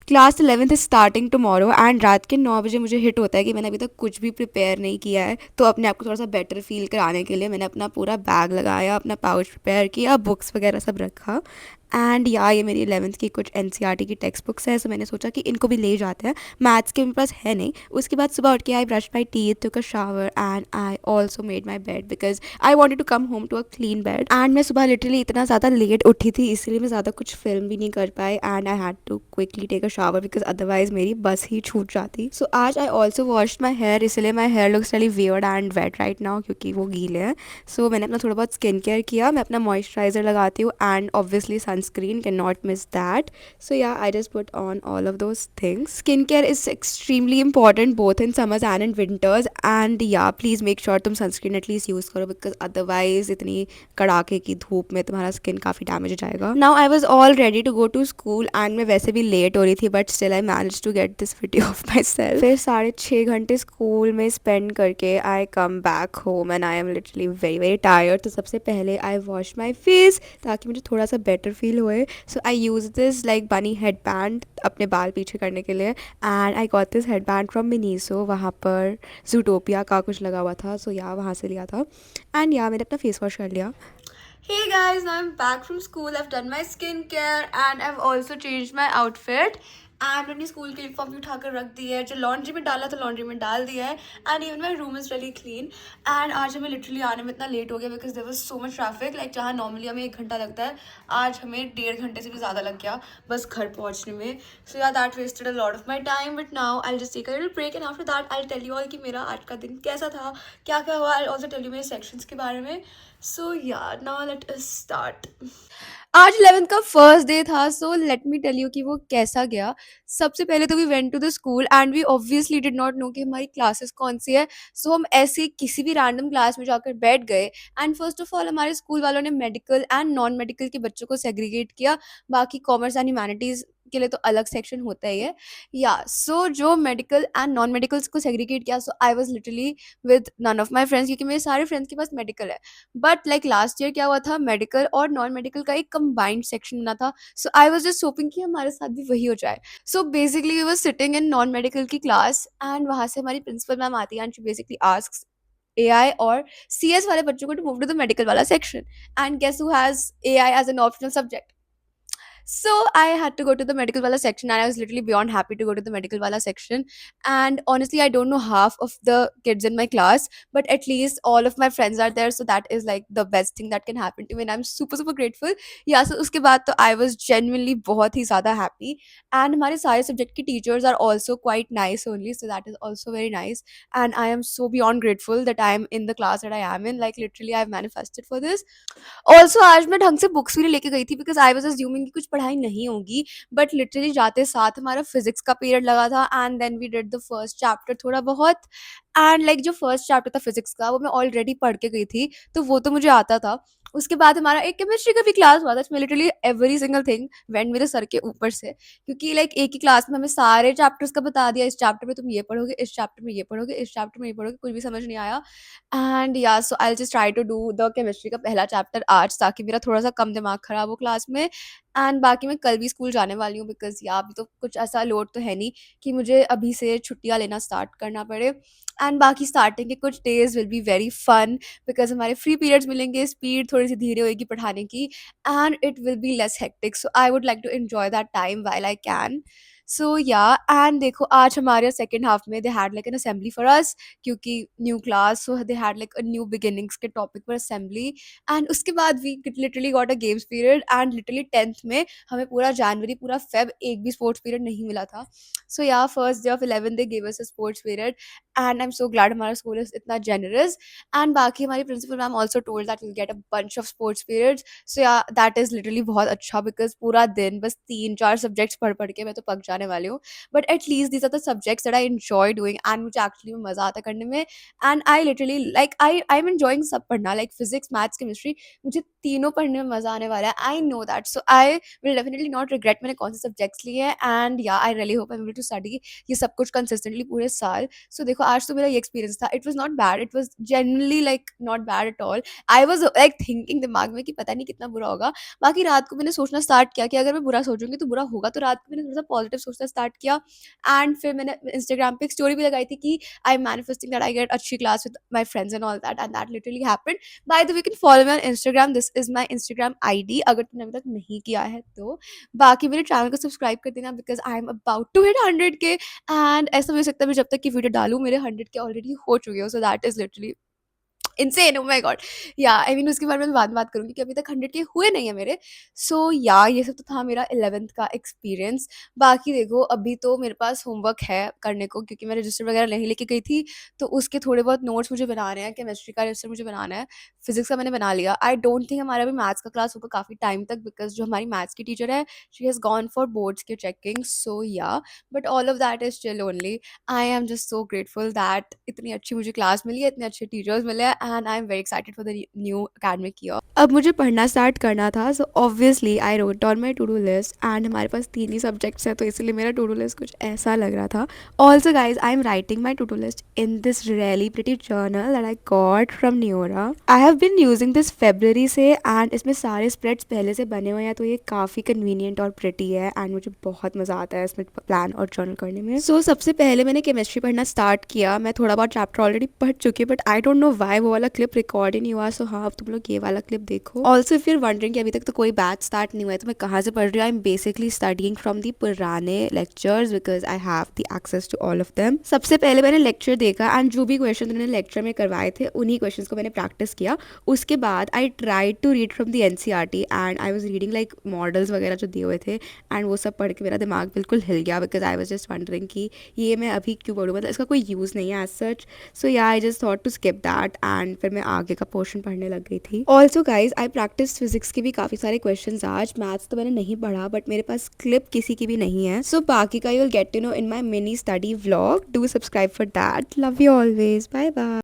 Class 11th is starting tomorrow and रात के 9 बजे मुझे हिट होता है कि मैंने अभी तक कुछ भी प्रिपेयर नहीं किया है। तो अपने आप को थोड़ा सा बेटर फील कराने के लिए मैंने अपना पूरा बैग लगाया, अपना पाउच प्रिपेयर किया, बुक्स वगैरह सब रखा। एंड या ये मेरी 11th की कुछ एनसीईआरटी की टेक्स्ट बुक्स है, सो मैंने सोचा कि इनको भी ले जाते हैं। मैथ्स के मेरे पास है नहीं। उसके बाद सुबह उठ के I brush my teeth, took a shower and I also made my bed because I wanted to come home to a clean bed. And मैं सुबह लिटरली इतना ज़्यादा लेट उठी थी, इसलिए मैं ज़्यादा कुछ फिल्म भी नहीं कर पाई and I had to quickly take a shower because otherwise मेरी बस ही छूट जाती। सो आज I also washed my hair, इसलिए my hair looks really weird and wet right now क्योंकि वो गीले हैं। सो मैंने अपना थोड़ा बहुत स्किन केयर किया, मैं अपना मॉइस्चराइजर लगाती हूँ and obviously sunscreen, can not miss that. So yeah, I just put on all of those things. Skincare is extremely important both in summers and in winters. And yeah, please make sure तुम sunscreen at least use करो because otherwise इतनी कड़ाके की धूप में तुम्हारा skin काफ़ी damage हो जाएगा। Now I was all ready to go to school and मैं वैसे भी लेट हो रही थी but still I managed to get this video of myself. फिर 6.5 घंटे स्कूल में स्पेंड करके I come back home and I am literally very very tired. तो सबसे पहले I wash my face ताकि मुझे थोड़ा सा बेटर फील होए। सो आई यूज़ दिस लाइक बनी हेड बैंड अपने बाल पीछे करने के लिए and I got this head banned from Miniso, वहाँ पर जूटोपिया का कुछ लगा हुआ था, सो या वहाँ से लिया था। एंड या मैंने अपना फेस वॉश कर लिया। Hey guys, now I'm back from school. I've done my skincare and I've also changed my outfit. And अपनी स्कूल की यूनिफॉर्म भी उठाकर रख दी है, जो लॉन्ड्री में डाला था लॉन्ड्री में डाल दिया है। And even my room is really clean. And आज हमें लिटरली आने में इतना लेट हो गया because there was so much traffic, like जहाँ नॉर्मली हमें 1 घंटा लगता है आज हमें 1.5 घंटे से भी ज़्यादा लग गया बस घर पहुँचने में। So yeah that wasted a lot of my time but now I just take a little break and after that I tell you all कि मेरा आज का दिन कैसा था, क्या क्या हुआ। आई ऑल्सो टेल यू मेरे सेक्शंस के बारे में। सो या नाउ लेट अस स्टार्ट। आज 11th का फर्स्ट डे था, so let me tell you कि वो कैसा गया। सबसे पहले तो we went to the school and we obviously did not know कि हमारी क्लासेस कौन सी है। सो हम ऐसे ही किसी भी रैंडम क्लास में जाकर बैठ गए एंड फर्स्ट ऑफ ऑल हमारे स्कूल वालों ने मेडिकल एंड नॉन मेडिकल के बच्चों को सेग्रीगेट किया। बाकी कॉमर्स एंड ह्यूमैनिटीज़ के लिए तो अलग सेक्शन होता ही है। या सो जो मेडिकल एंड नॉन मेडिकल्स को सेग्रीगेट किया, so I was literally with none of my friends क्योंकि मेरे सारे फ्रेंड्स के पास मेडिकल है। बट लाइक लास्ट ईयर क्या हुआ था, मेडिकल और नॉन मेडिकल का एक कंबाइंड सेक्शन बना था। So I was just hoping कि हमारे साथ भी वही हो जाए। So basically we was sitting in non medical की क्लास एंड वहाँ से हमारी प्रिंसिपल मैम आती है and she basically asks AI और सीएस वाले बच्चों को to move to the medical वाला section and guess who has AI as an optional subject. So I had to go to the medical wala section and I was literally beyond happy to go to the medical wala section. And honestly, I don't know half of the kids in my class, but at least all of my friends are there. So that is like the best thing that can happen to me. And I'm super, super grateful. Yeah, so uske baad to I was genuinely बहुत ही ज़्यादा happy. And हमारे सारे subject के teachers are also quite nice only. So that is also very nice. And I am so beyond grateful that I am in the class that I am in. Like literally I've manifested for this. Also आज मैं ढंग से books भी नहीं लेके गई थी because I was assuming कि कुछ पढ़ाई नहीं होगी। बट लिटरली जाते साथ हमारा फिजिक्स का पीरियड लगा था and then we did the first chapter थोड़ा बहुत। एंड लाइक जो फर्स्ट चैप्टर था फिजिक्स का वो मैं ऑलरेडी पढ़ के गई थी, तो वो तो मुझे आता था। उसके बाद हमारा एक केमिस्ट्री का भी क्लास हुआ था जिसमें literally every single thing went मेरे सर के ऊपर से, क्योंकि लाइक एक ही क्लास में हमें सारे चैप्टर्स का बता दिया, इस चैप्टर में तुम ये पढ़ोगे, इस चैप्टर में ये पढ़ोगे, इस चैप्टर में ये पढ़ोगे, कुछ भी समझ नहीं आया। And yeah so I just try to do the chemistry का पहला चैप्टर आज ताकि मेरा थोड़ा सा कम दिमाग खराब हो क्लास में। एंड बाकी मैं कल भी स्कूल जाने वाली हूँ बिकॉज या अभी तो कुछ ऐसा लोड तो है नहीं कि मुझे अभी से छुट्टियाँ लेना स्टार्ट करना पड़े। एंड बाकी स्टार्टिंग के कुछ days will be very fun because हमारे फ्री पीरियड्स मिलेंगे, स्पीड थोड़ी सी धीरे होगी पढ़ाने की and it will be less hectic. So I would like to enjoy that time while I can. So yeah and देखो आज हमारे सेकेंड हाफ में they had like an assembly for us क्योंकि new class, so they had like a new beginnings के topic पर assembly. And उसके बाद we literally got a games period and literally 10th में हमें पूरा जनवरी पूरा फेब एक भी स्पोर्ट्स पीरियड नहीं मिला था। So yeah first day of 11 they give us a sports period and I am so glad हमारा स्कूल इज इतना जेनरस। एंड बाकी हमारी principal ma'am also told that will get a bunch of sports periods. So yeah that is literally बहुत अच्छा because पूरा दिन बस 3-4 subjects पढ़ पढ़ के मैं तो पक जाने वाली हूँ। But at least these are the subjects that I enjoy doing and मुझे एक्चुअली में मजा आता है करने में। And I literally like I am enjoying सब पढ़ना, लाइक फिजिक्स मैथ्स केमिस्ट्री मुझे तीनों पढ़ने में मजा आने वाला है। I know that, so I will definitely not regret मैंने कौन से सब्जेक्ट्स लिए हैं। And yeah I really hope I will to study ये सब कुछ कंसिस्टेंटली पूरे साल। सो देखो आज तो मेरा ये एक्सपीरियंस था, it was not bad, it was generally like not bad at all. I was like thinking दिमाग में कि पता नहीं कितना बुरा होगा। बाकी रात को मैंने सोचना स्टार्ट किया कि अगर मैं बुरा सोचूंगी तो बुरा होगा, तो रात को मैंने थोड़ा सा पॉजिटिव सोचना स्टार्ट किया। एंड फिर मैंने इंस्टाग्राम पे एक स्टोरी भी लगाई थी कि I am manifesting that I get अच्छी class with my friends and all that, and that literally happened. By the way, you can follow me on Instagram, this is my Instagram ID, अगर तुमने अभी तक नहीं किया है तो। बाकी मेरे चैनल को सब्सक्राइब कर देना, because I am about to hit 100K। And ऐसा भी हो सकता है मैं जब तक की वीडियो डालूँ मेरे 100K ऑलरेडी हो चुके हो, so that is literally insane, oh my God. या आई मीन उसके बारे में बाद में बात करूँगी कि अभी तक 100K हुए नहीं है मेरे। सो या ये सब तो था मेरा 11th का एक्सपीरियंस। बाकी देखो अभी तो मेरे पास होमवर्क है करने को, क्योंकि मैं रजिस्टर वगैरह नहीं लेके गई थी, तो उसके थोड़े बहुत नोट्स मुझे बनाने हैं। केमिस्ट्री का रजिस्टर मुझे बनाना है, फिजिक्स का मैंने बना लिया। आई डोंट थिंक हमारा अभी मैथ्स का क्लास होगा काफ़ी टाइम तक, बिकॉज जो हमारी मैथ्स की टीचर है she has gone for boards के चेकिंग। सो या but all of that is still only, I am just so grateful that इतनी अच्छी मुझे क्लास मिली है, इतने अच्छे टीचर्स मिले हैं, and I am very excited for the new academic year. अब मुझे पढ़ना स्टार्ट करना था, so obviously I wrote on my to do list, and हमारे पास 3 ही सब्जेक्ट्स हैं, तो इसलिए मेरा टू डू लिस्ट कुछ ऐसा लग रहा था। Also guys, I am writing my to do list in this really pretty journal that I got from न्योरा। I have been using this February से, एंड इसमें सारे स्प्रेड्स पहले से बने हुए हैं, तो ये काफ़ी कन्वीनियंट और प्रिटी है, एंड मुझे बहुत मज़ा आता है इसमें प्लान और जर्नल करने में। सो सबसे पहले मैंने केमिस्ट्री पढ़ना स्टार्ट किया। मैं थोड़ा बहुत चैप्टर ऑलरेडी पढ़ चुकी हूँ, but I don't know why वो वाला क्लिप रिकॉर्ड ही नहीं हुआ। सो हाँ, अब तुम लोग ये वाला क्लिप देखो। ऑल्सो इफ यूर वंडरिंग कि अभी तक तो कोई बैच स्टार्ट नहीं हुआ है तो मैं कहाँ से पढ़ रही हूँ, I am basically studying from the पुराने lectures, because I have the access to all of them. सबसे पहले मैंने लेक्चर देखा, एंड जो भी क्वेश्चन उन्होंने लेक्चर में करवाए थे उन्हीं क्वेश्चन को मैंने प्रैक्टिस किया। उसके बाद I tried to read from the NCERT, and I was reading like models वगैरह जो दिए हुए थे, एंड वो सब पढ़ के मेरा दिमाग बिल्कुल हिल गया, because I was just wondering कि ये मैं अभी क्यों पढ़ूँ, मतलब इसका कोई यूज़ नहीं है as such. So yeah I just thought to skip that, and फिर मैं आगे का पोर्शन पढ़ने लग गई थी। Also guys, I practice physics के भी काफ़ी सारे क्वेश्चन आज। मैथ्स तो मैंने नहीं पढ़ा, बट मेरे पास क्लिप किसी की भी नहीं है। सो बाकी का you will get to know in my mini study vlog. Do subscribe for that. Love you always, bye bye.